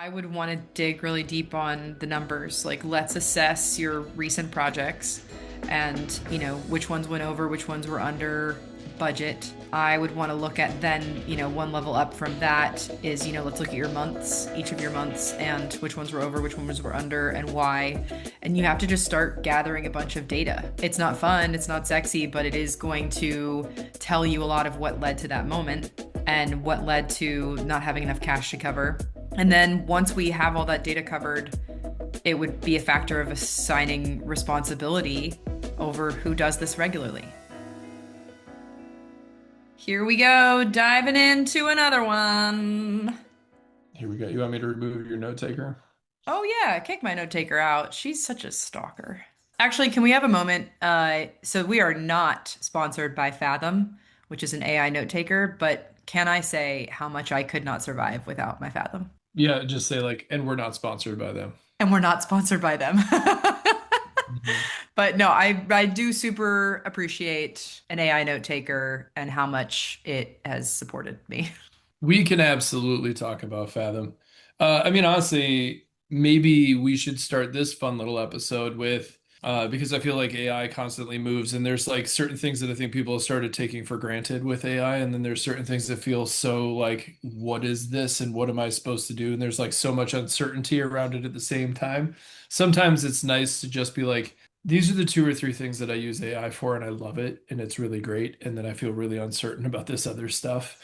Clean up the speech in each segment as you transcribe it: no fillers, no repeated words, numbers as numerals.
I would want to dig really deep on the numbers. Like, let's assess your recent projects and, which ones went over, which ones were under budget. I would want to look at then, one level up from that is, let's look at your months, each of your months, and which ones were over, which ones were under, and why. And you have to just start gathering a bunch of data. It's not fun, it's not sexy, but it is going to tell you a lot of what led to that moment and what led to not having enough cash to cover. And then once we have all that data covered, it would be a factor of assigning responsibility over who does this regularly. Here we go, diving into another one. Here we go. You want me to remove your note taker? Oh, yeah, kick my note taker out. She's such a stalker. Actually, can we have a moment? So we are not sponsored by Fathom, which is an AI note taker, but can I say how much I could not survive without my Fathom? Yeah, just say like, and we're not sponsored by them. And we're not sponsored by them. Mhm. But no, I do super appreciate an AI note taker and how much it has supported me. We can absolutely talk about Fathom. Honestly, maybe we should start this fun little episode with because I feel like AI constantly moves, and there's like certain things that I think people have started taking for granted with AI, and then there's certain things that feel so like, what is this and what am I supposed to do? And there's like so much uncertainty around it at the same time. Sometimes it's nice to just be like, these are the two or three things that I use AI for, and I love it, and it's really great. And then I feel really uncertain about this other stuff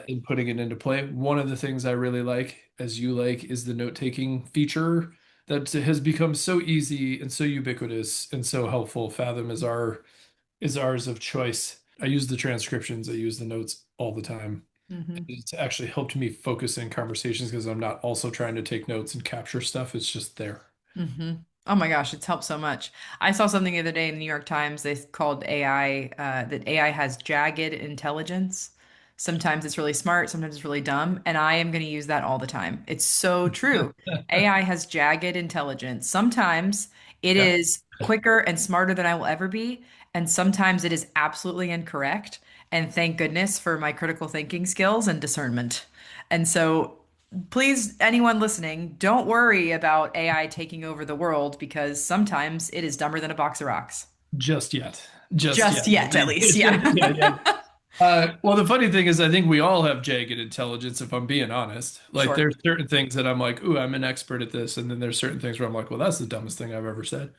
in putting it into play. One of the things I really like, as you like, is the note-taking feature that has become so easy and so ubiquitous and so helpful. Fathom is ours of choice. I use the transcriptions, I use the notes all the time. Hmm. It's actually helped me focus in conversations because I'm not also trying to take notes and capture stuff. It's just there. Hmm. Oh my gosh, it's helped so much. I saw something the other day in the New York Times. They called AI that AI has jagged intelligence. Sometimes it's really smart, sometimes it's really dumb, and I am going to use that all the time. It's so true. AI has jagged intelligence. Sometimes it Yeah. is quicker and smarter than I will ever be, and sometimes it is absolutely incorrect. And thank goodness for my critical thinking skills and discernment. And so please, anyone listening, don't worry about AI taking over the world because sometimes it is dumber than a box of rocks. Just yet. Just Just yet. yet, at least. Yeah. Yeah, yeah. Well, the funny thing is, I think we all have jagged intelligence, if I'm being honest. Like, Sure. there's certain things that I'm like, ooh, I'm an expert at this. And then there's certain things where I'm like, well, that's the dumbest thing I've ever said.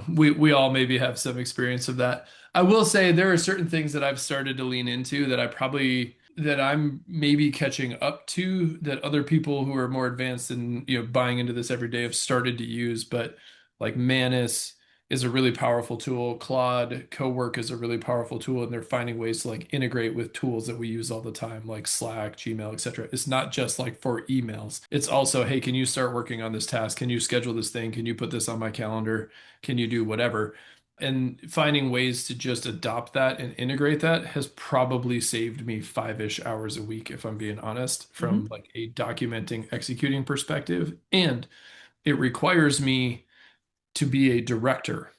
We all maybe have some experience of that. I will say there are certain things that I've started to lean into that I'm maybe catching up to that other people who are more advanced and, buying into this every day have started to use. But like Manus is a really powerful tool. Claude Cowork is a really powerful tool, and they're finding ways to like integrate with tools that we use all the time, like Slack, Gmail, etc. It's not just like for emails. It's also, hey, can you start working on this task? Can you schedule this thing? Can you put this on my calendar? Can you do whatever? And finding ways to just adopt that and integrate that has probably saved me 5-ish hours a week, if I'm being honest, Hmm. from like a documenting, executing perspective. And it requires me to be a director,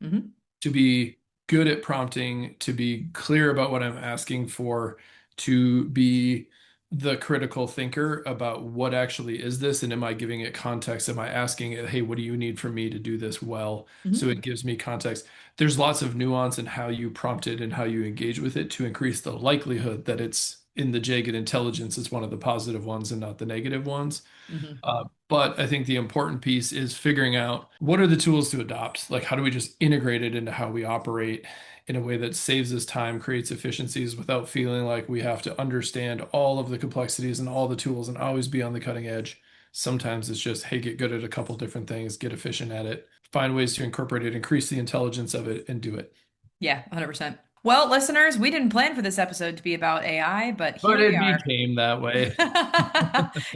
Hmm. to be good at prompting, to be clear about what I'm asking for, to be the critical thinker about what actually is this and am I giving it context? Am I asking it, hey, what do you need from me to do this well? So Hmm. it gives me context. There's lots of nuance in how you prompt it and how you engage with it to increase the likelihood that it's in the jagged intelligence is one of the positive ones and not the negative ones. Hmm. But I think the important piece is figuring out what are the tools to adopt? Like, how do we just integrate it into how we operate in a way that saves us time, creates efficiencies without feeling like we have to understand all of the complexities and all the tools and always be on the cutting edge. Sometimes it's just, hey, get good at a couple different things, get efficient at it, find ways to incorporate it, increase the intelligence of it, and do it. Yeah, 100%. Well, listeners, we didn't plan for this episode to be about AI, but But here we it are. became that way.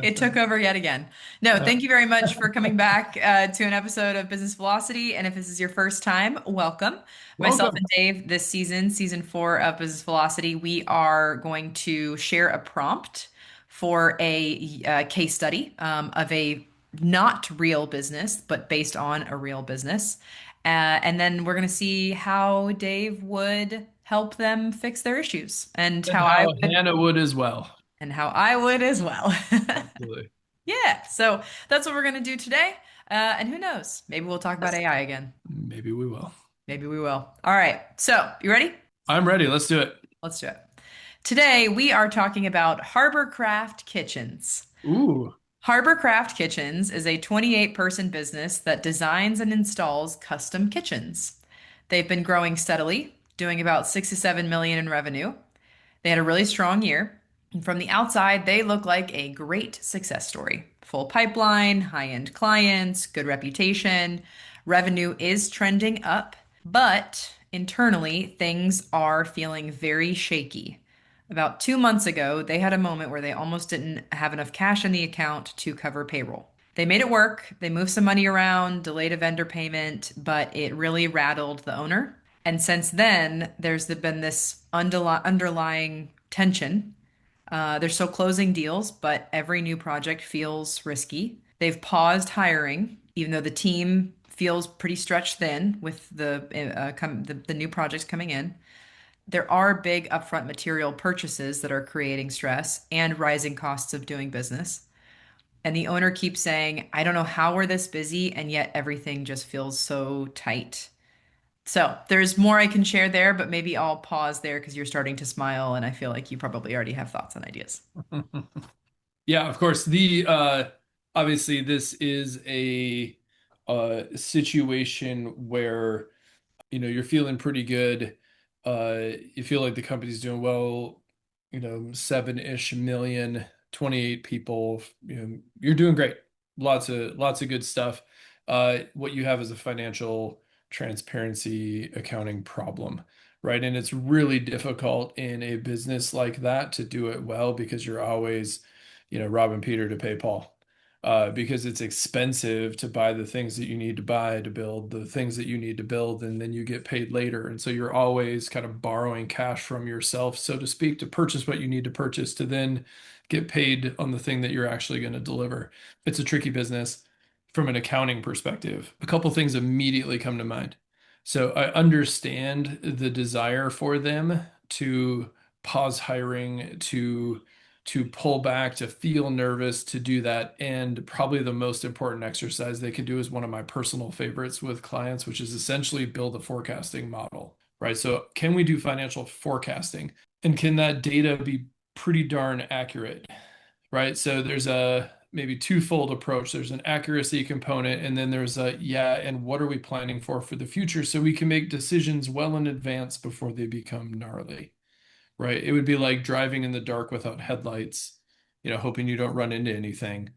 It took over yet again. No, Uh, thank you very much for coming back to an episode of Business Velocity. And if this is your first time, welcome. Myself Welcome. and Dave, this season, season four of Business Velocity, we are going to share a prompt for a case study of a not real business, but based on a real business. And then we're going to see how Dave would help them fix their issues And how Hannah would as well. and how I would as well. Absolutely. Yeah, so that's what we're going to do today. And who knows? Maybe we'll talk about AI again. Maybe we will. Maybe we will. All right. So, you ready? I'm ready. Let's do it. Let's do it. Today, we are talking about Harborcraft Kitchens. Ooh. Harborcraft Kitchens is a 28-person business that designs and installs custom kitchens. They've been growing steadily, doing about 6 to 7 million in revenue. They had a really strong year. And from the outside, they look like a great success story. Full pipeline, high-end clients, good reputation. Revenue is trending up, but internally, things are feeling very shaky. About 2 months ago, they had a moment where they almost didn't have enough cash in the account to cover payroll. They made it work. They moved some money around, delayed a vendor payment, but it really rattled the owner. And since then, been this underlying tension. They're still closing deals, but every new project feels risky. They've paused hiring, even though the team feels pretty stretched thin with the new projects coming in. There are big upfront material purchases that are creating stress and rising costs of doing business. And the owner keeps saying, I don't know how we're this busy, and yet everything just feels so tight. So there's more I can share there, but maybe I'll pause there because you're starting to smile, and I feel like you probably already have thoughts and ideas. Yeah, of course. The obviously this is a situation where you're feeling pretty good. You feel like the company's doing well, 7-ish million, 28 people, you're doing great. Lots of good stuff. What you have is a financial transparency accounting problem, right? And it's really difficult in a business like that to do it well because you're always, robbing Peter to pay Paul. Because it's expensive to buy the things that you need to buy to build the things that you need to build, and then you get paid later. And so you're always kind of borrowing cash from yourself, so to speak, to purchase what you need to purchase to then get paid on the thing that you're actually going to deliver. It's a tricky business from an accounting perspective. A couple things immediately come to mind. So I understand the desire for them to pause hiring, to pull back, to feel nervous, to do that. And probably the most important exercise they can do is one of my personal favorites with clients, which is essentially build a forecasting model, right? So, can we do financial forecasting? And can that data be pretty darn accurate, right? So, there's a maybe twofold approach. There's an accuracy component, and then there's a, yeah, and what are we planning for the future so we can make decisions well in advance before they become gnarly, right? It would be like driving in the dark without headlights, hoping you don't run into anything.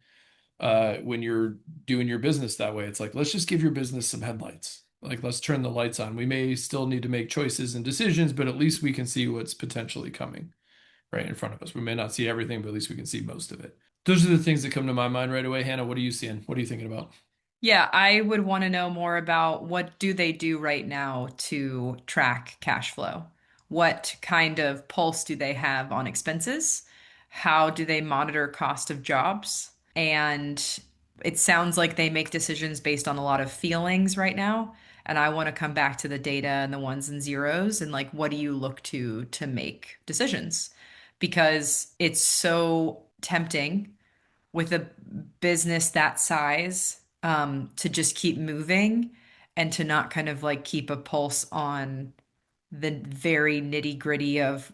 When you're doing your business that way, it's like, let's just give your business some headlights. Like, let's turn the lights on. We may still need to make choices and decisions, but at least we can see what's potentially coming right in front of us. We may not see everything, but at least we can see most of it. Those are the things that come to my mind right away. Hannah, what are you seeing? What are you thinking about? Yeah, I would want to know more about what do they do right now to track cash flow? What kind of pulse do they have on expenses? How do they monitor cost of jobs? And it sounds like they make decisions based on a lot of feelings right now. And I want to come back to the data and the ones and zeros and like what do you look to make decisions? Because it's so tempting with a business that size, to just keep moving and to not kind of like keep a pulse on the very nitty gritty of,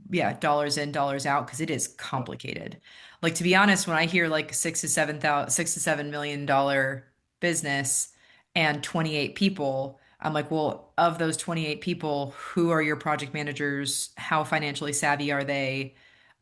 yeah, dollars in, dollars out, because it is complicated. Like to be honest, when I hear like 6 to 7 million dollar business and 28 people, I'm like, well, of those 28 people, who are your project managers? How financially savvy are they?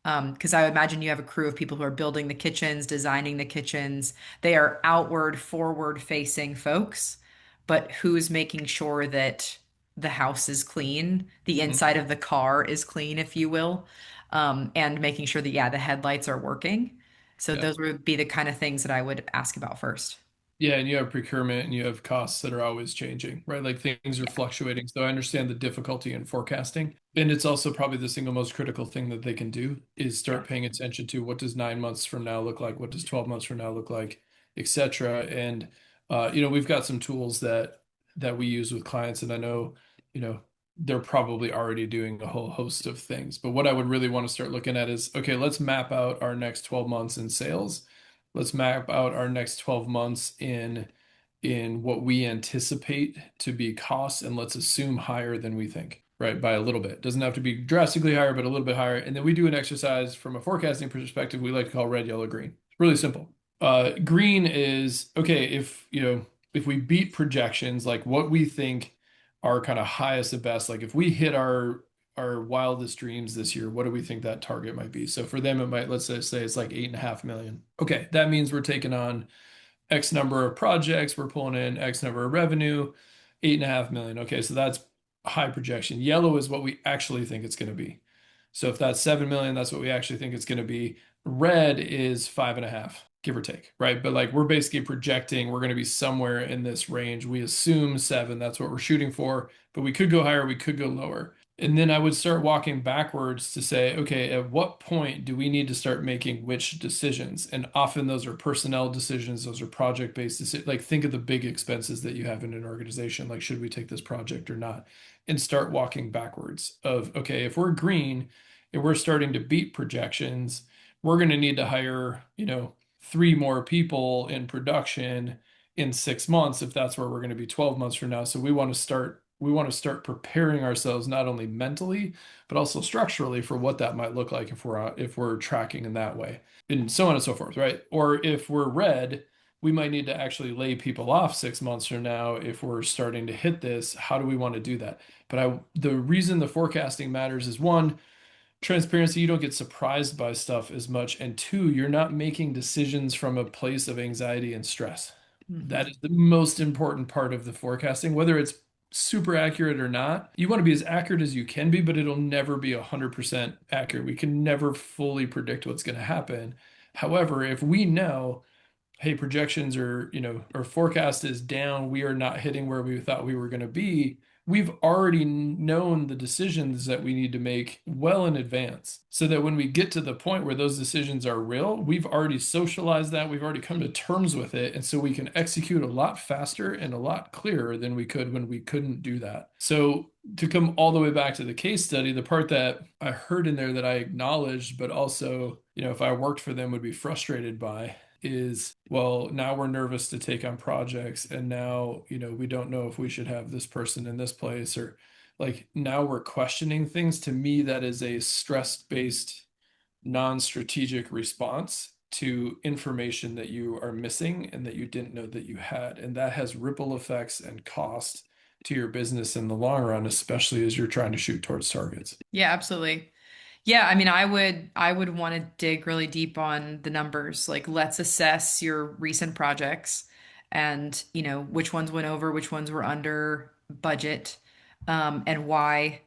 Because I would imagine you have a crew of people who are building the kitchens, designing the kitchens. They are outward, forward facing folks, but who's making sure that the house is clean, the Mhm. inside of the car is clean, if you will, and making sure that, yeah, the headlights are working. So Yeah. those would be the kind of things that I would ask about first. Yeah, and you have procurement and you have costs that are always changing, right? Like things are fluctuating. So I understand the difficulty in forecasting. And it's also probably the single most critical thing that they can do is Yeah. start paying attention to what does 9 months from now look like? What does 12 months from now look like, et cetera. And we've got some tools that we use with clients, and I know, they're probably already doing a whole host of things. But what I would really want to start looking at is, okay, let's map out our next 12 months in sales. let's map out our next 12 months in what we anticipate to be costs, and let's assume higher than we think, right? By a little bit. Doesn't have to be drastically higher, but a little bit higher. And then we do an exercise from a forecasting perspective we like to call red, yellow, green. It's really simple. Green is okay if we beat projections, like what we think are kind of highest and best, like if we hit our wildest dreams this year, what do we think that target might be? So for them, it might, let's say it's like 8.5 million. Okay, that means we're taking on X number of projects, we're pulling in X number of revenue, 8.5 million. Okay, so that's high projection. Yellow is what we actually think it's going to be. So if that's 7 million, that's what we actually think it's going to be. Red is 5.5, give or take, right? But like we're basically projecting we're going to be somewhere in this range. We assume 7, that's what we're shooting for, but we could go higher, we could go lower. And then I would start walking backwards to say, okay, at what point do we need to start making which decisions? And often those are personnel decisions, those are project-based decisions. Like think of the big expenses that you have in an organization, like should we take this project or not? And start walking backwards of, okay, if we're green and we're starting to beat projections, we're going to need to hire, 3 more people in production in 6 months if that's where we're going to be 12 months from now. So we want to start preparing ourselves not only mentally but also structurally for what that might look like if we're tracking in that way, and so on and so forth, right? Or if we're red, we might need to actually lay people off 6 months from now if we're starting to hit this. How do we want to do that? But the reason the forecasting matters is one, transparency, you don't get surprised by stuff as much, and two, you're not making decisions from a place of anxiety and stress. Mhm. That is the most important part of the forecasting, whether it's super accurate or not. You want to be as accurate as you can be, but it'll never be 100% accurate. We can never fully predict what's going to happen. However, if we know, hey, projections are, our forecast is down, we are not hitting where we thought we were going to be, we've already known the decisions that we need to make well in advance. So that when we get to the point where those decisions are real, we've already socialized that, we've already come to terms with it. And so we can execute a lot faster and a lot clearer than we could when we couldn't do that. So to come all the way back to the case study, the part that I heard in there that I acknowledged, but also, if I worked for them would be frustrated by is, well, now we're nervous to take on projects, and now, we don't know if we should have this person in this place, or like now we're questioning things. To me, that is a stress-based, non-strategic response to information that you are missing and that you didn't know that you had. And that has ripple effects and cost to your business in the long run, especially as you're trying to shoot towards targets. Yeah, absolutely. Yeah, I mean, I would want to dig really deep on the numbers. Like, let's assess your recent projects and, which ones went over, which ones were under budget, and why.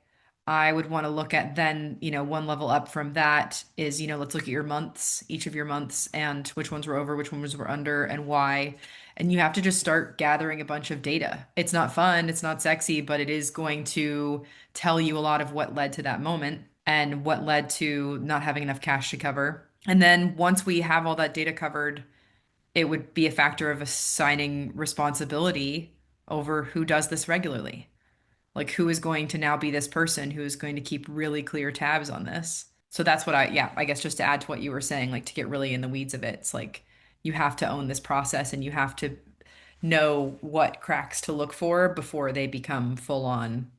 I would want to look at then, one level up from that is, let's look at your months, each of your months, and which ones were over, which ones were under, and why. And you have to just start gathering a bunch of data. It's not fun, it's not sexy, but it is going to tell you a lot of what led to that moment and what led to not having enough cash to cover. And then once we have all that data covered, it would be a factor of assigning responsibility over who does this regularly. Like who is going to now be this person who is going to keep really clear tabs on this. So that's what I guess just to add to what you were saying, like to get really in the weeds of it, it's like you have to own this process and you have to know what cracks to look for before they become full on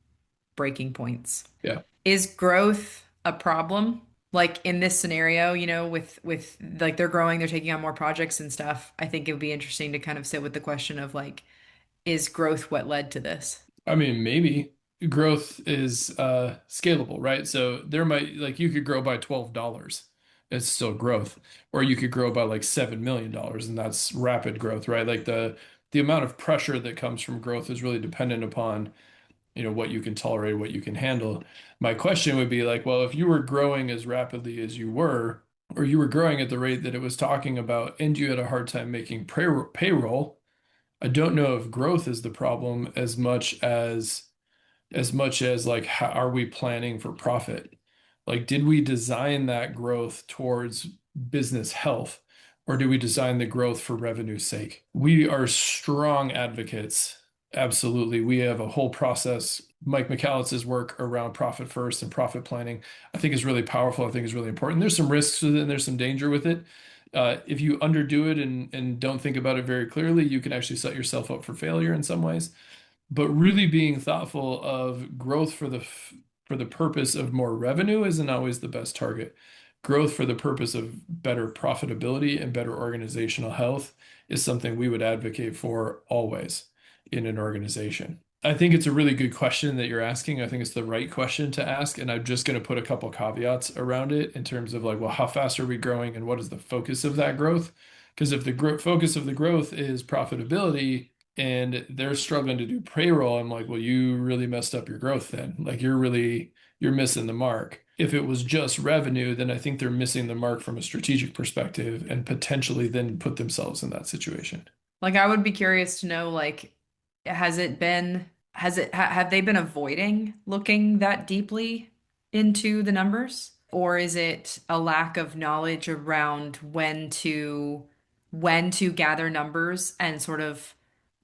breaking points. Yeah. Is growth a problem? Like in this scenario, with like they're growing, they're taking on more projects and stuff. I think it would be interesting to kind of sit with the question of like, is growth what led to this? I mean, maybe growth is scalable, right? So there might, like, you could grow by $12. It's still growth. Or you could grow by like $7 million, and that's rapid growth, right? Like the amount of pressure that comes from growth is really dependent upon, what you can tolerate, what you can handle. My question would be like, well, if you were growing as rapidly as you were, or you were growing at the rate that it was talking about, and you had a hard time making payroll, I don't know if growth is the problem as much as like how are we planning for profit? Like, did we design that growth towards business health, or do we design the growth for revenue's sake? We are strong advocates. Absolutely. We have a whole process. Mike McAllis's work around profit first and profit planning, I think is really powerful. I think is really important. There's some risks with it and there's some danger with it. If you underdo it and don't think about it very clearly, you can actually set yourself up for failure in some ways. But really being thoughtful of growth for the purpose of more revenue isn't always the best target. Growth for the purpose of better profitability and better organizational health is something we would advocate for always in an organization. I think it's a really good question that you're asking. I think it's the right question to ask, and I'm just going to put a couple caveats around it in terms of like, well, how fast are we growing and what is the focus of that growth? Because if the focus of the growth is profitability, and they're struggling to do payroll, I'm like, well, you really messed up your growth then. Like you're missing the mark. If it was just revenue, then I think they're missing the mark from a strategic perspective and potentially then put themselves in that situation. Like I would be curious to know, like, has it been, have they been avoiding looking that deeply into the numbers? Or is it a lack of knowledge around when to gather numbers and sort of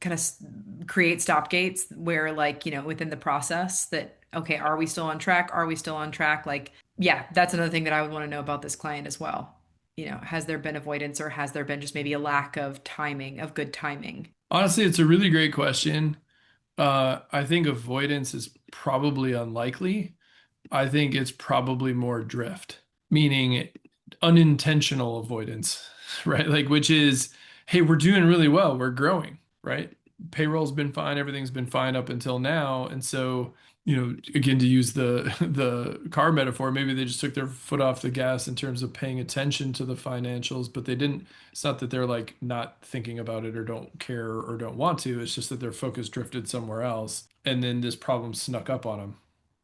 kind of create stop gates where, like, within the process that, okay, are we still on track? Are we still on track? Like, yeah, that's another thing that I would want to know about this client as well. Has there been avoidance or has there been just maybe a lack of timing, of good timing? Honestly, it's a really great question. I think avoidance is probably unlikely. I think it's probably more drift, meaning unintentional avoidance, right? Like, which is, hey, we're doing really well, we're growing, right? Payroll's been fine, everything's been fine up until now. And so, again, to use the the car metaphor, maybe they just took their foot off the gas in terms of paying attention to the financials, but they didn't, it's not that they're like not thinking about it or don't care or don't want to, it's just that their focus drifted somewhere else. And then this problem snuck up on them.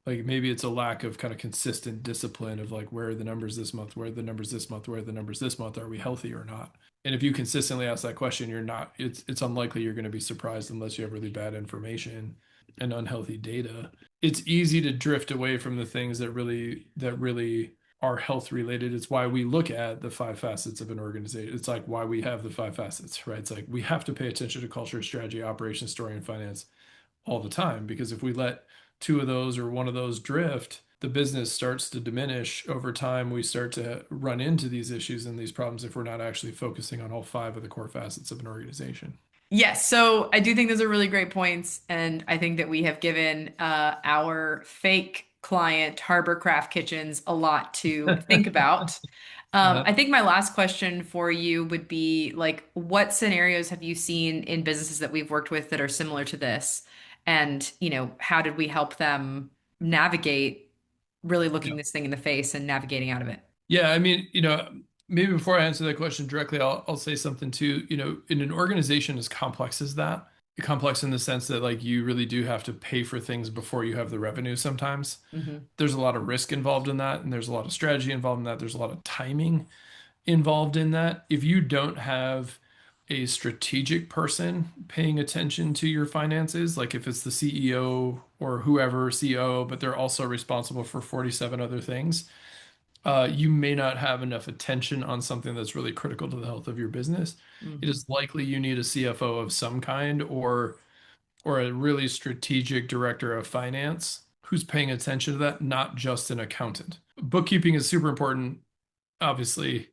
Like maybe it's a lack of kind of consistent discipline of like, where are the numbers this month? Where are the numbers this month? Where are the numbers this month? Are we healthy or not? And if you consistently ask that question, you're not, it's unlikely you're going to be surprised unless you have really bad information and unhealthy data. It's easy to drift away from the things that really are health related. It's why we look at the five facets of an organization. It's like why we have the five facets, right? It's like we have to pay attention to culture, strategy, operations, story, and finance all the time, because if we let two of those or one of those drift, the business starts to diminish over time. We start to run into these issues and these problems if we're not actually focusing on all five of the core facets of an organization. Yes, so I do think those are really great points, and I think that we have given our fake client, Harbor Craft Kitchens, a lot to think about. Uh, I think my last question for you would be like, what scenarios have you seen in businesses that we've worked with that are similar to this? And, how did we help them navigate really yeah. looking this thing in the face and navigating out of it? Yeah, I mean, maybe before I answer that question directly, I'll say something too. In an organization as complex as that, complex in the sense that like you really do have to pay for things before you have the revenue sometimes. Hmm. There's a lot of risk involved in that, and there's a lot of strategy involved in that. There's a lot of timing involved in that. If you don't have a strategic person paying attention to your finances, like if it's the CEO or whoever, CEO, but they're also responsible for 47 other things, you may not have enough attention on something that's really critical to the health of your business. It Hmm. is likely you need a CFO of some kind or a really strategic director of finance who's paying attention to that, not just an accountant. Bookkeeping is super important, obviously,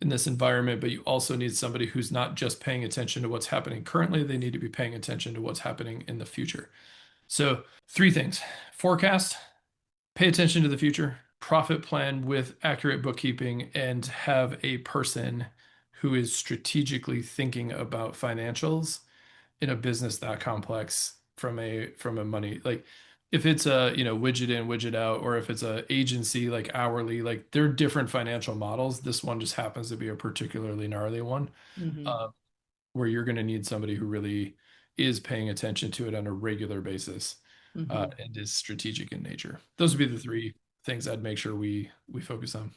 in this environment, but you also need somebody who's not just paying attention to what's happening currently, they need to be paying attention to what's happening in the future. So, three things: forecast, pay attention to the future, profit plan with accurate bookkeeping, and have a person who is strategically thinking about financials in a business that complex from a money, like if it's a widget in widget out, or if it's a agency like hourly, like they're different financial models. This one just happens to be a particularly gnarly one, Hmm. uh, where you're going to need somebody who really is paying attention to it on a regular basis, Hmm. and is strategic in nature. Those would be the three things I'd make sure we focus on.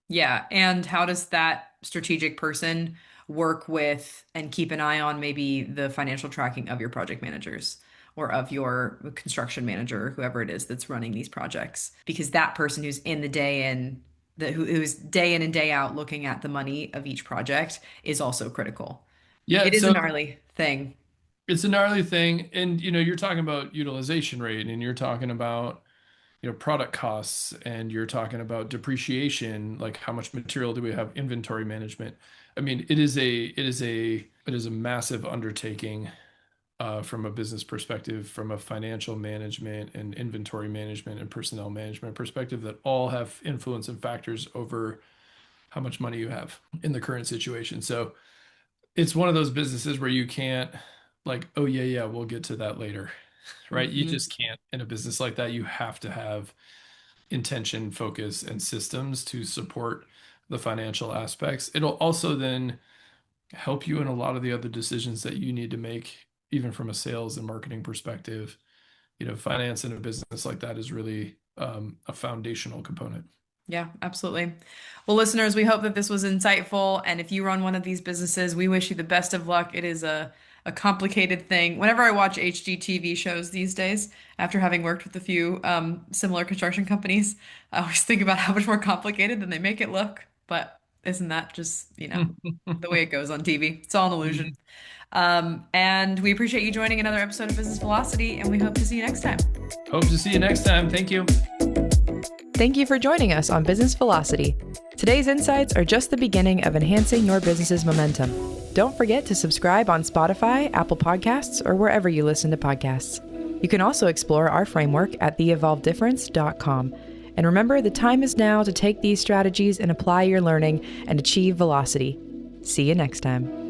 Yeah. And how does that strategic person work with and keep an eye on maybe the financial tracking of your project managers or of your construction manager or whoever it is that's running these projects? Because that person who's in the day in, who's day in and day out looking at the money of each project is also critical. Yeah, It is a so gnarly thing. it's a gnarly thing, and you're talking about utilization rate, and you're talking about product costs, and you're talking about depreciation, like how much material do we have, inventory management. I mean, it is a massive undertaking from a business perspective, from a financial management and inventory management and personnel management perspective that all have influence and factors over how much money you have in the current situation. So it's one of those businesses where you can't like, oh yeah, yeah, we'll get to that later, right? You Hmm. just can't in a business like that. You have to have intention, focus, and systems to support the financial aspects. It'll also then help you in a lot of the other decisions that you need to make, even from a sales and marketing perspective. Finance in a business like that is really a foundational component. Yeah, absolutely. Well, listeners, we hope that this was insightful. And if you run one of these businesses, we wish you the best of luck. It is a complicated thing. Whenever I watch HGTV shows these days, after having worked with a few similar construction companies, I always think about how much more complicated than they make it look. But isn't that just, the way it goes on TV? It's all an illusion. Mhm. And we appreciate you joining another episode of Business Velocity, and we hope to see you next time. Hope to see you next time. Thank you. Thank you for joining us on Business Velocity. Today's insights are just the beginning of enhancing your business's momentum. Don't forget to subscribe on Spotify, Apple Podcasts, or wherever you listen to podcasts. You can also explore our framework at theevolveddifference.com. And remember, the time is now to take these strategies and apply your learning and achieve velocity. See you next time.